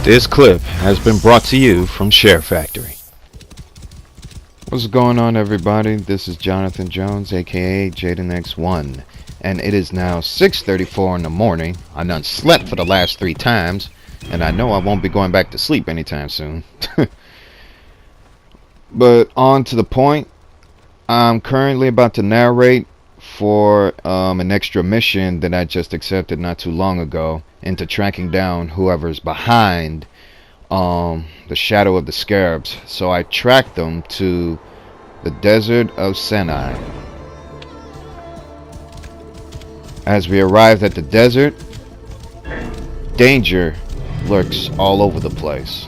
This clip has been brought to you from SHAREfactory. What's going on, everybody? This is Jonathan Jones, aka JadenX1, and it is now 6:34 in the morning. I done slept for the last 3 times, and I know I won't be going back to sleep anytime soon. But on to the point, I'm currently about to narrate for an extra mission that I just accepted not too long ago into tracking down whoever's behind the shadow of the scarabs. So I tracked them to the desert of Sinai. As we arrived at the desert, danger lurks all over the place.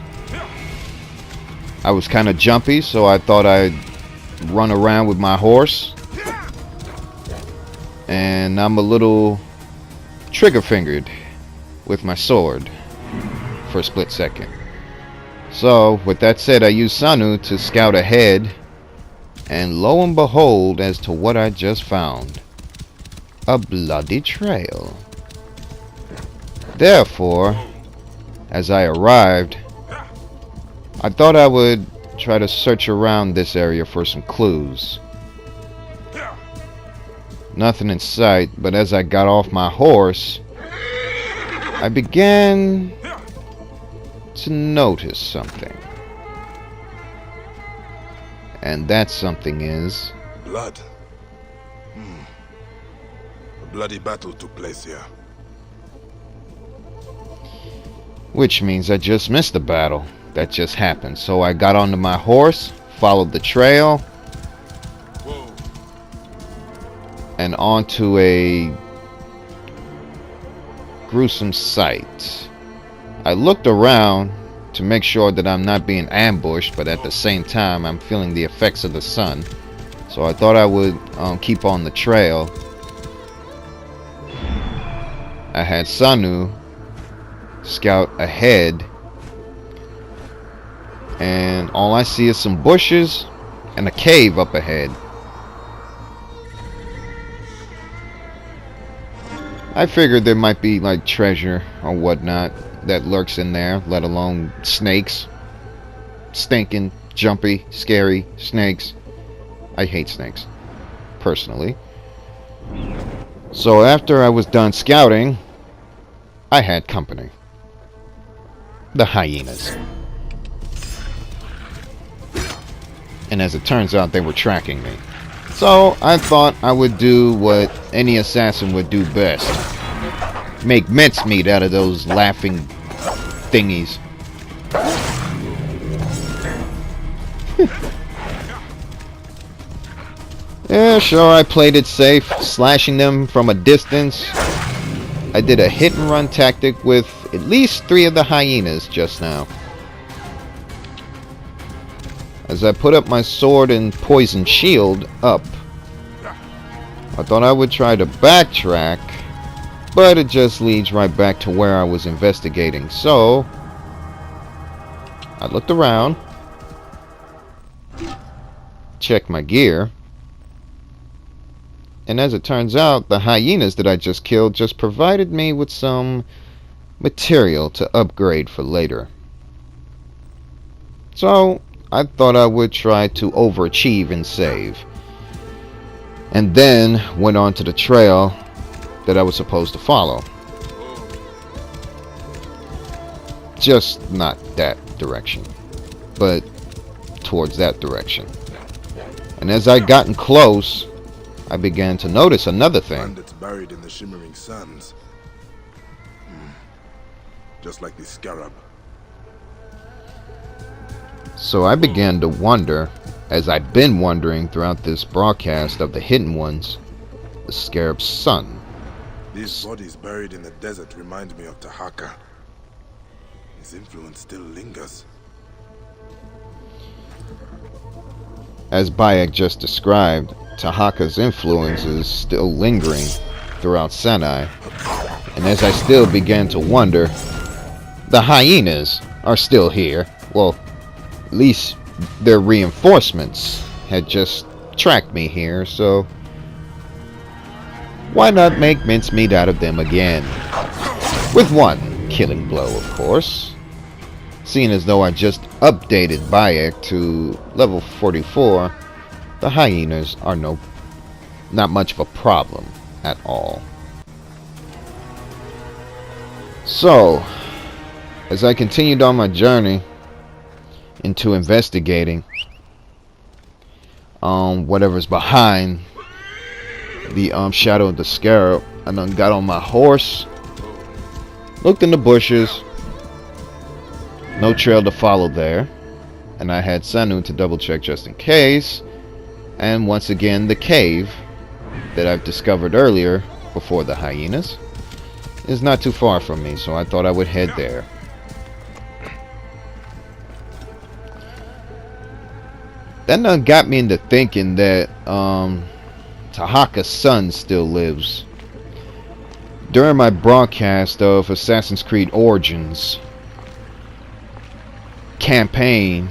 I was kind of jumpy, so I thought I'd run around with my horse, and I'm a little trigger fingered with my sword for a split second. So with that said, I used Sanu to scout ahead, and lo and behold, as to what I just found: a bloody trail. Therefore, as I arrived, I thought I would try to search around this area for some clues. Nothing in sight, but as I got off my horse, I began to notice something. And that something is blood. A bloody battle took place here. which means I just missed the battle that just happened. So I got onto my horse, followed the trail, and onto a gruesome sight. I looked around to make sure that I'm not being ambushed, but at the same time I'm feeling the effects of the sun. So I thought I would keep on the trail. I had Sanu scout ahead, and all I see is some bushes and a cave up ahead. I figured there might be like treasure or whatnot that lurks in there, let alone snakes. Stinking, jumpy, scary snakes. I hate snakes, personally. So after I was done scouting, I had company. The hyenas. And as it turns out, they were tracking me. So I thought I would do what any assassin would do best: make mincemeat out of those laughing thingies. Yeah, sure, I played it safe, slashing them from a distance. I did a hit and run tactic with at least 3 of the hyenas just now. As I put up my sword and poison shield up, I thought I would try to backtrack, but it just leads right back to where I was investigating. So I looked around, checked my gear, and as it turns out, the hyenas that I just killed just provided me with some material to upgrade for later. So I thought I would try to overachieve and save, and then went on to the trail that I was supposed to follow. Just not that direction, but towards that direction. And as I gotten close, I began to notice another thing. That's buried in the shimmering sands. Just like the scarab. So I began to wonder, as I've been wondering throughout this broadcast of the Hidden Ones, the scarab's son. These bodies buried in the desert remind me of Tahaka. His influence still lingers. As Bayek just described, Tahaka's influence is still lingering throughout Sinai. And as I still began to wonder, the hyenas are still here. Well, at least their reinforcements had just tracked me here, so why not make mincemeat out of them again? With one killing blow, of course. Seeing as though I just updated Bayek to level 44, the hyenas are not much of a problem at all. So, as I continued on my journey into investigating whatever's behind the shadow of the scarab, I done got on my horse, looked in the bushes, no trail to follow there, and I had Sanu to double check just in case, and once again the cave that I've discovered earlier before the hyenas is not too far from me, so I thought I would head there. That got me into thinking that Tahaka's son still lives. During my broadcast of Assassin's Creed Origins campaign,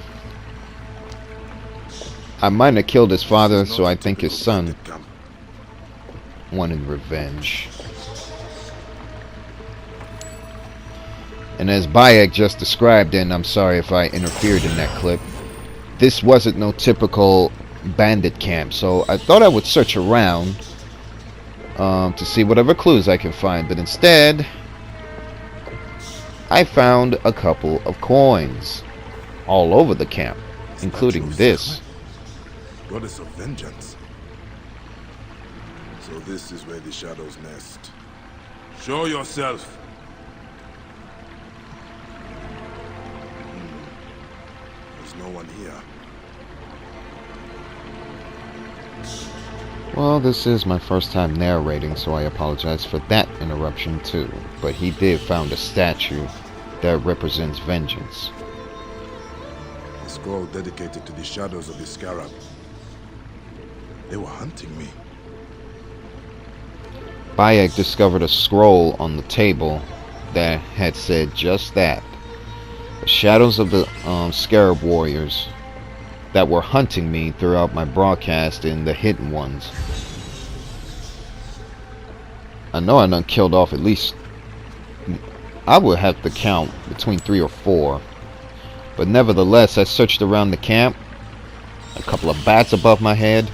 I might have killed his father, so I think his son wanted revenge. And as Bayek just described, and I'm sorry if I interfered in that clip, this wasn't no typical bandit camp, so I thought I would search around to see whatever clues I can find, but instead I found a couple of coins all over the camp, including this. Goddess of vengeance. So this is where the shadows nest. Show yourself. There's no one here. Well, this is my first time narrating, so I apologize for that interruption too. But he did found a statue that represents vengeance. A scroll dedicated to the shadows of the scarab. They were hunting me. Bayek discovered a scroll on the table that had said just that. The shadows of the scarab warriors that were hunting me throughout my broadcast in the Hidden Ones. I know I done killed off at least, I would have to count between 3 or 4. But nevertheless, I searched around the camp. A couple of bats above my head.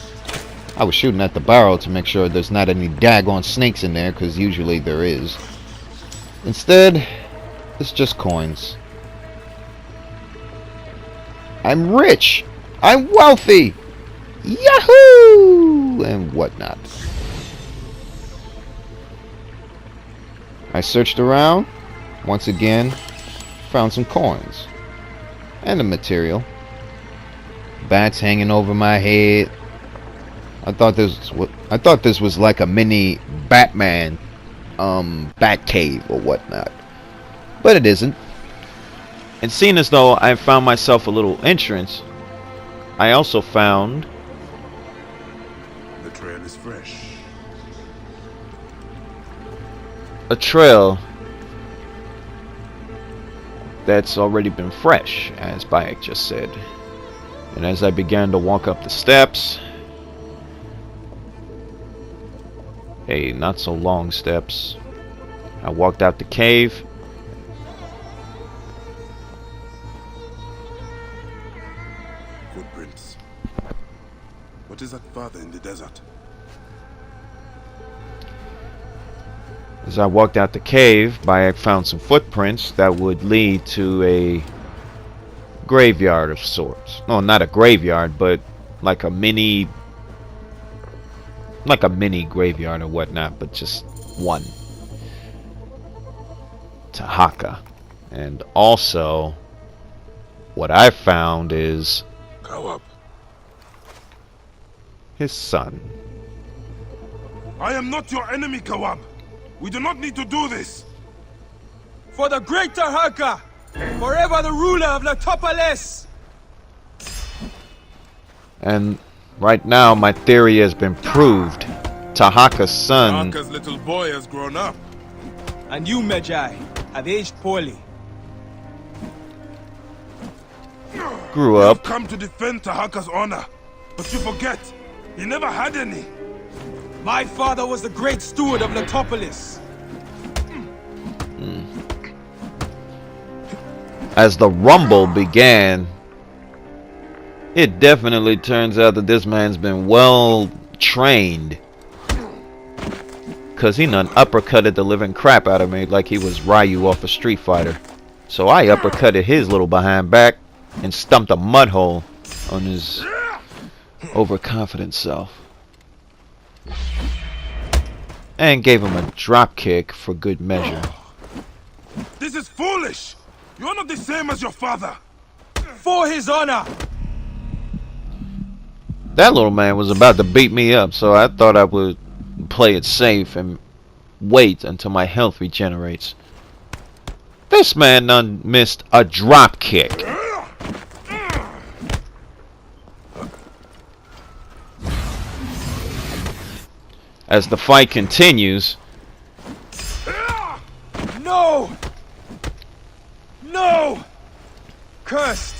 I was shooting at the barrel to make sure there's not any daggone snakes in there, because usually there is. Instead, it's just coins. I'm rich! I'm wealthy! Yahoo! And whatnot. I searched around. Once again, found some coins. And the material. Bats hanging over my head. I thought this was like a mini Batman bat cave or whatnot. But it isn't. And seeing as though I found myself a little entrance, I also found the trail is fresh. A trail that's already been fresh, as Bayek just said. And as I began to walk up the steps, hey, not so long steps, I walked out the cave. Footprints. What is that father in the desert? As I walked out the cave, Bayek found some footprints that would lead to a graveyard of sorts. No, not a graveyard, but like a mini graveyard or whatnot, but just one. Tahaka. And also, what I found is Kawab. his son. I am not your enemy, Kawab. We do not need to do this. For the great Tahaka, forever the ruler of Letopolis. And right now, my theory has been proved. Tahaka's son Tahaka's little boy has grown up. And you, Magi, have aged poorly. grew You have up. come to defend Tahaka's honor, but you forget, he never had any. My father was the great steward of Letopolis. As the rumble began, it definitely turns out that this man's been well trained. Cause he done uppercutted the living crap out of me like he was Ryu off a Street Fighter. So I uppercutted his little behind back and stumped a mud hole on his overconfident self. And gave him a drop kick for good measure. This is foolish! You're not the same as your father! For his honor! That little man was about to beat me up, so I thought I would play it safe and wait until my health regenerates. This man done missed a drop kick. As the fight continues, No! No! Cursed!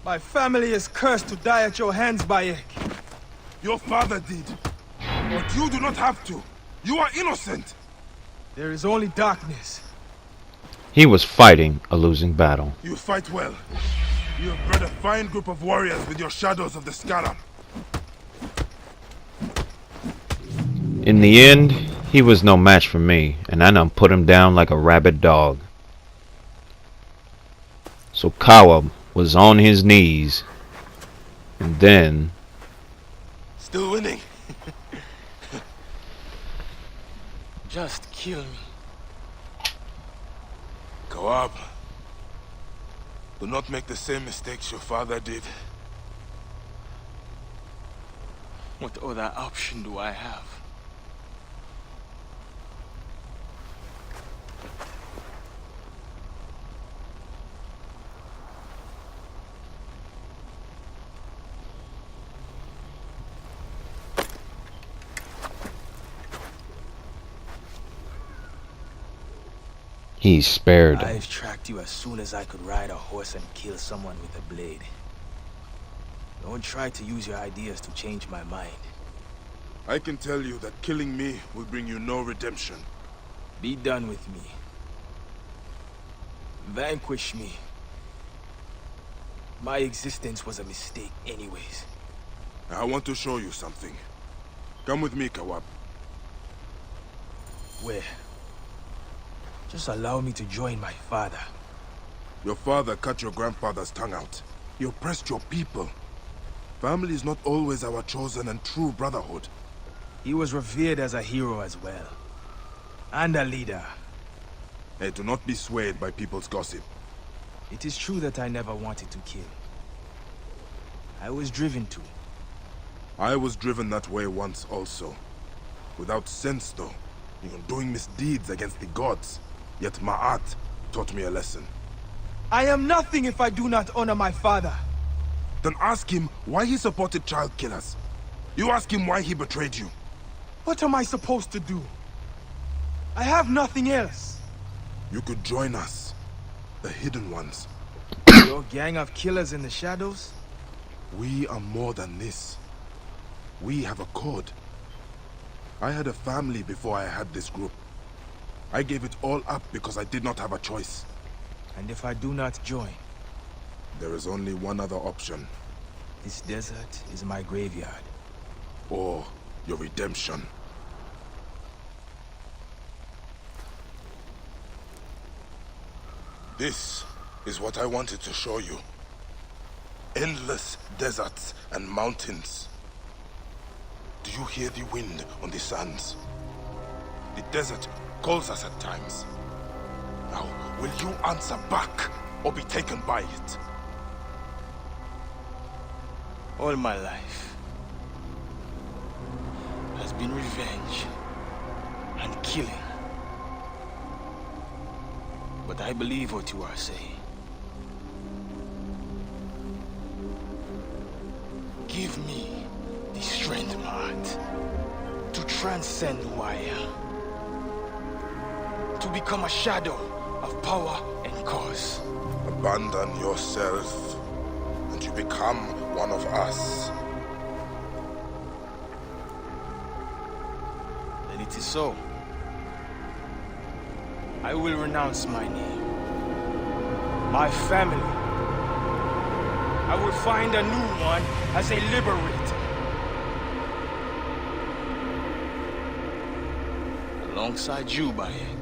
My family is cursed to die at your hands, Bayek. Your father did. But you do not have to. You are innocent. There is only darkness. he was fighting a losing battle. You fight well. You have bred a fine group of warriors with your shadows of the Scarab. In the end, he was no match for me, and I done put him down like a rabid dog. So Kawa was on his knees, and then... Still winning. Just kill me. Kawab, do not make the same mistakes your father did. What other option do I have? he spared him. I've tracked you as soon as I could ride a horse and kill someone with a blade. Don't try to use your ideas to change my mind. I can tell you that killing me will bring you no redemption. Be done with me. Vanquish me. My existence was a mistake anyways. I want to show you something. Come with me, Kawab. Where? Just allow me to join my father. Your father cut your grandfather's tongue out. He oppressed your people. Family is not always our chosen and true brotherhood. He was revered as a hero as well. And a leader. Hey, do not be swayed by people's gossip. It is true that I never wanted to kill. I was driven to. I was driven that way once also. Without sense, though. Doing misdeeds against the gods. Yet Ma'at taught me a lesson. I am nothing if I do not honor my father. Then ask him why he supported child killers. You ask him why he betrayed you. What am I supposed to do? I have nothing else. You could join us. The Hidden Ones. Your gang of killers in the shadows? We are more than this. We have a code. I had a family before I had this group. I gave it all up because I did not have a choice. And if I do not join? There is only one other option. This desert is my graveyard. Or your redemption. This is what I wanted to show you. Endless deserts and mountains. Do you hear the wind on the sands? The desert calls us at times. Now, will you answer back or be taken by it? All my life has been revenge and killing. But I believe what you are saying. Give me the strength, Mahat, to transcend who I am. To become a shadow of power and cause. Abandon yourself, and you become one of us. Then it is so. I will renounce my name. My family. I will find a new one as they liberate. Alongside you, Bayek.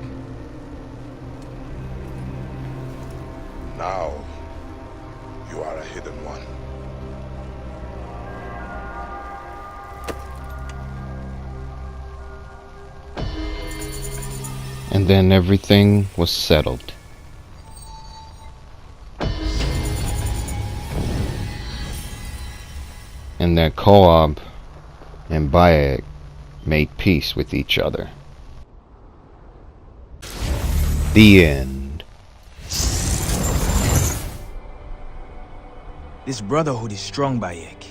Now, you are a hidden one. And then everything was settled. And that Kolob and Bayek made peace with each other. The end. This brotherhood is strong, Bayek.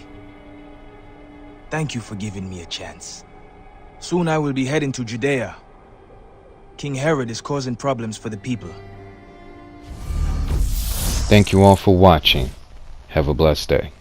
Thank you for giving me a chance. Soon I will be heading to Judea. King Herod is causing problems for the people. Thank you all for watching. Have a blessed day.